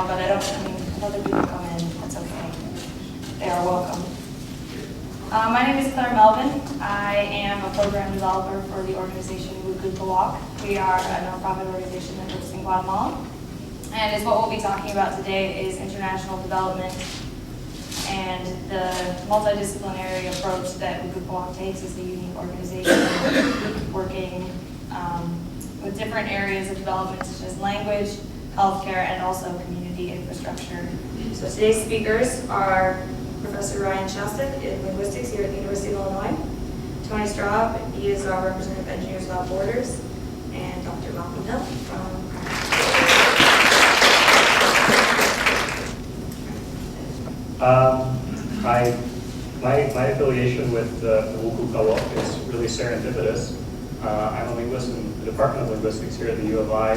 but I mean, if other people come in, that's okay. They are welcome. My name is Claire Melvin. I am a program developer for the organization Wuqu Kawoq. We are a nonprofit organization that lives in Guatemala. And what we'll be talking about today is international development and the multidisciplinary approach that Wuqu Kawoq takes as a unique organization, working with different areas of development such as language, healthcare, and also community infrastructure. So today's speakers are Professor Ryan Shostak in linguistics here at the University of Illinois, Tony Straub, he is our representative of Engineers Without Borders, and Dr. Malcolm Hill from My affiliation with the Wuqu Kawoq is really serendipitous. I'm a linguist in the Department of Linguistics here at the U of I,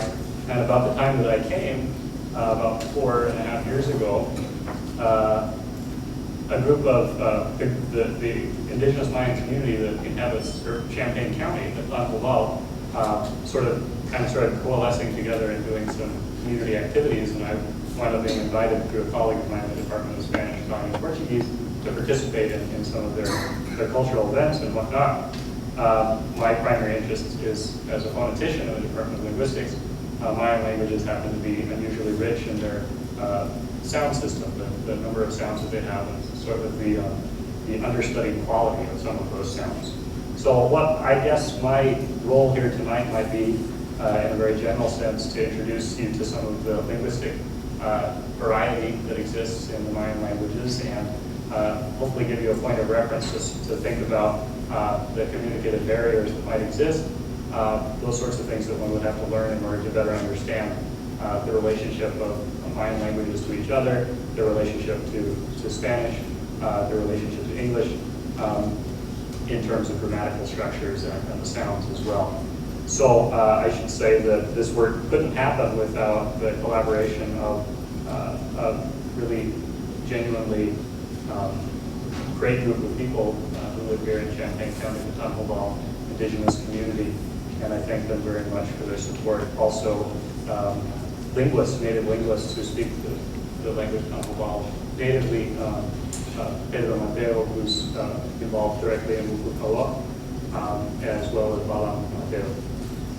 and about the time that I came, about 4.5 years ago, a group of the indigenous Mayan community that inhabits Champaign County, the Untitled Chapter, kind of started coalescing together and doing some community activities, and I wound up being invited through a colleague of mine in the Department of Spanish, Italian, and Portuguese to participate in some of their cultural events and whatnot. My primary interest is as a phonetician in the Department of Linguistics. Mayan languages happen to be unusually rich in their sound system, the number of sounds that they have, and sort of the understudied quality of some of those sounds. So what I guess my role here tonight might be, in a very general sense, to introduce you to some of the linguistic variety that exists in the Mayan languages, and hopefully give you a point of reference to think about the communicative barriers that might exist, those sorts of things that one would have to learn in order to better understand the relationship of Mayan languages to each other, the relationship to Spanish, the relationship to English, in terms of grammatical structures and the sounds as well. So I should say that this work couldn't happen without the collaboration of a really genuinely great group of people who live here in Champaign County, the Untitled indigenous community, and I thank them very much for their support. Also, linguists, native linguists who speak the language Untitled natively, Pedro Mateo, who's involved directly in Wuqu Kawoq, as well as Balam Mateo.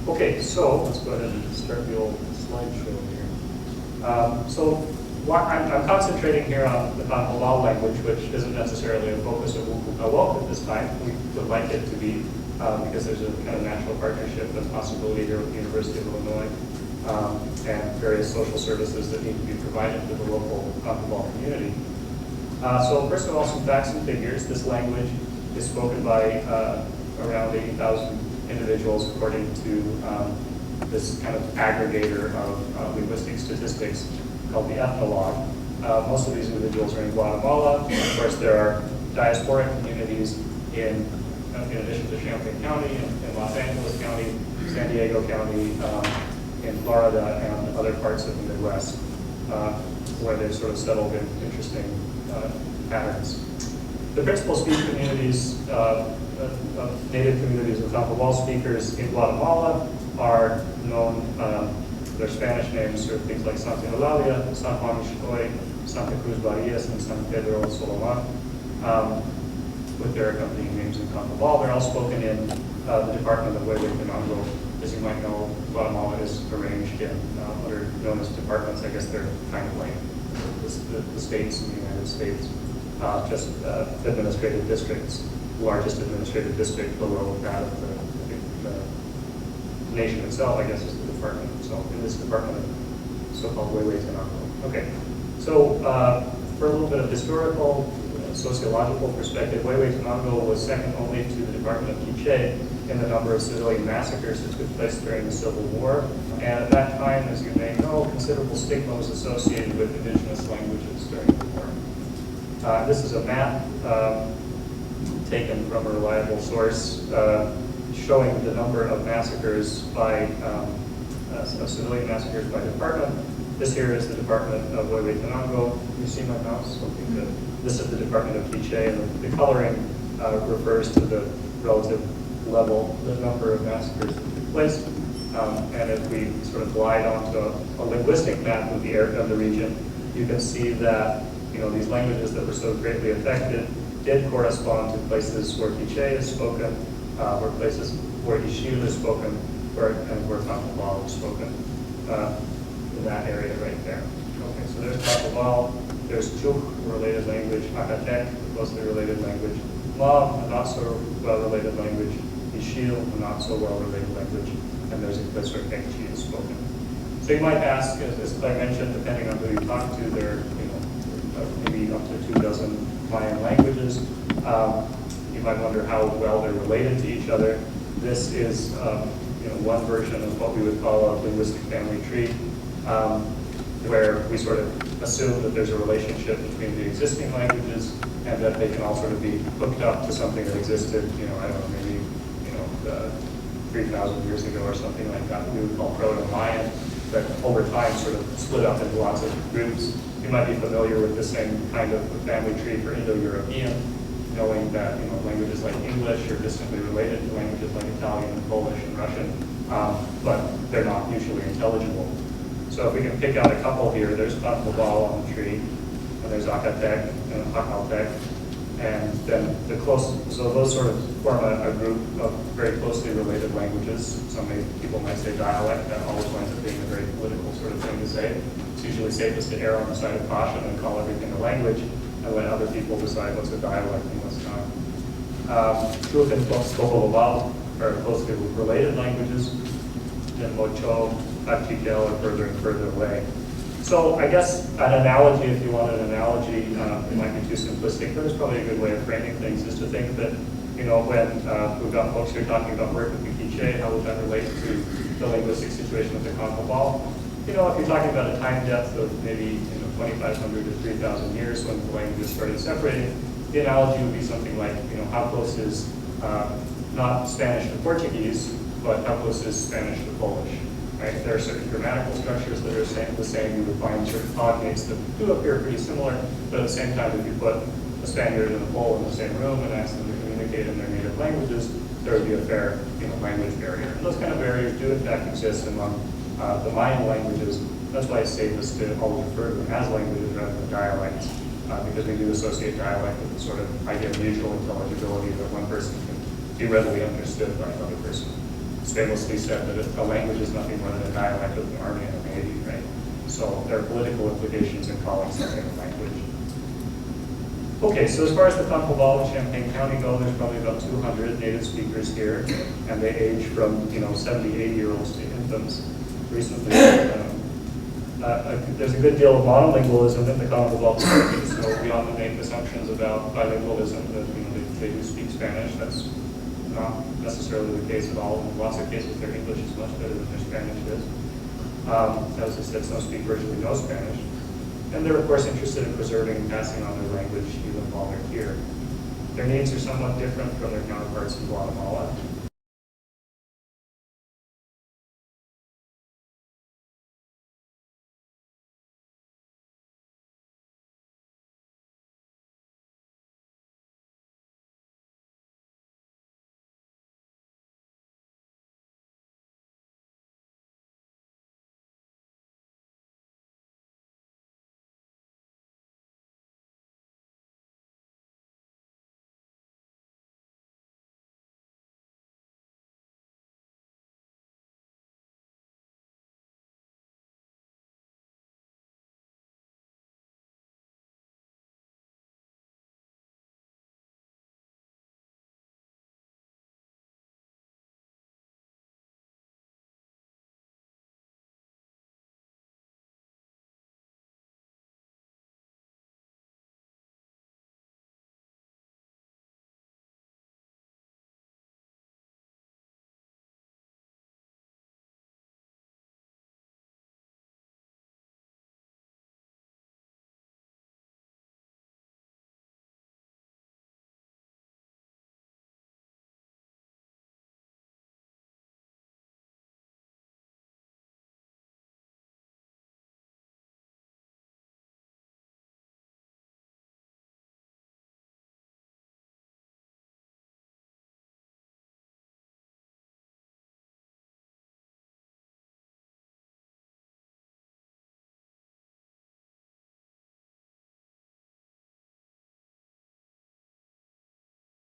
Okay, so let's go ahead and start the old slideshow here. So I'm concentrating here on the Untitled language, which isn't necessarily a focus of Wuqu Kawoq at this time. We would like it to be, because there's a kind of natural partnership and possibility here with the University of Illinois, and various social services that need to be provided to the local Untitled community. So first of all, some facts and figures. This language is spoken by around 80,000 individuals according to this kind of aggregator of linguistic statistics called the Ethnologue. Most of these individuals are in Guatemala. Of course, there are diasporic communities in addition to Champaign County, in Los Angeles County, San Diego County, in Florida, and other parts of the Midwest, where they've sort of settled in interesting patterns. The principal speech communities of native communities of Untitled speakers in Guatemala are known, their Spanish names are things like Santa Eulalia, San Juan Ixcoy, Santa Cruz Barrias, and San Pedro Soloman, with their accompanying names in Untitled. They're all spoken in the Department of Huehuetenango. As you might know, Guatemala is arranged in what are known as departments. I guess they're kind of like the states in the United States, just administrative districts. The largest administrative district below that of the nation itself, I guess, is the department. So in this department of so-called Huehuetenango. Okay, so for a little bit of historical, sociological perspective, Huehuetenango was second only to the Department of Quiché in the number of civilian massacres that took place during the Civil War. And at that time, as you may know, considerable stigma was associated with indigenous languages during the war. This is a map taken from a reliable source showing the number of massacres by, of civilian massacres by department. This here is the Department of Huehuetenango. You see my mouse? Okay, good. This is the Department of Quiché, and the coloring refers to the relative level, the number of massacres that took place. And if we sort of glide onto a linguistic map of the region, you can see that these languages that were so greatly affected did correspond to places where Quiché is spoken, where places where Ixil is spoken, and where Tampobal is spoken in that area right there. Okay, so there's Tampobal, there's Chuk, a related language, Acatec, a closely related language, Mab, a not so well-related language, Ixil, a not so well-related language, and there's a place where Kekchi is spoken. So you might ask, as Claire mentioned, depending on who you talk to, there are maybe up to 24 Mayan languages. You might wonder how well they're related to each other. This is one version of what we would call a linguistic family tree, where we sort of assume that there's a relationship between the existing languages and that they can all sort of be hooked up to something that existed, I don't know, maybe 3,000 years ago or something like that. We would call Proto-Mayan, that over time sort of split up into lots of groups. You might be familiar with the same kind of family tree for Indo-European, knowing that languages like English are distantly related to languages like Italian and Polish and Russian, but they're not mutually intelligible. So if we can pick out a couple here, there's Tampobal on the tree, and there's Acatec and Acaltec, and then so those sort of form a group of very closely related languages. People might say dialect. That always winds up being a very political sort of thing to say. It's usually safest to err on the side of caution and call everything a language, and let other people decide what's a dialect and what's not. Chuk and Popolobal are closely related languages, and Mocho, Pachikel are further and further away. So I guess an analogy, if you want an analogy, it might be too simplistic, but it's probably a good way of framing things, is to think that, when we've got folks here talking about work with the Quiché, how would that relate to the linguistic situation of the Tampobal? If you're talking about a time depth of maybe 2,500 to 3,000 years when the languages started separating, the analogy would be something like, how close is not Spanish to Portuguese, but how close is Spanish to Polish? Right? There are certain grammatical structures that are the same. You would find certain cognates that do appear pretty similar, but at the same time, if you put a Spaniard and a Pole in the same room and ask them to communicate in their native languages, there would be a fair language barrier. And those kind of barriers do in fact exist among the Mayan languages. That's why it's safest to always refer to them as languages rather than dialects, because we do associate dialect with the sort of idea of mutual intelligibility that one person can be readily understood by another person. It's famously said that a language is nothing more than a dialect of the army and the navy, right? So there are political implications in calling something a language. Okay, so as far as the Tampobal and Champaign County go, there's probably about 200 native speakers here, and they age from 70, 80-year-olds to infants. Recently, there's a good deal of monolingualism in the Tampobal community, so we often make assumptions about bilingualism, that they do speak Spanish. That's not necessarily the case at all. In lots of cases, their English is much better than their Spanish is. As I said, some speak virtually no Spanish. And they're, of course, interested in preserving and passing on their language even while they're here. Their needs are somewhat different from their counterparts in Guatemala.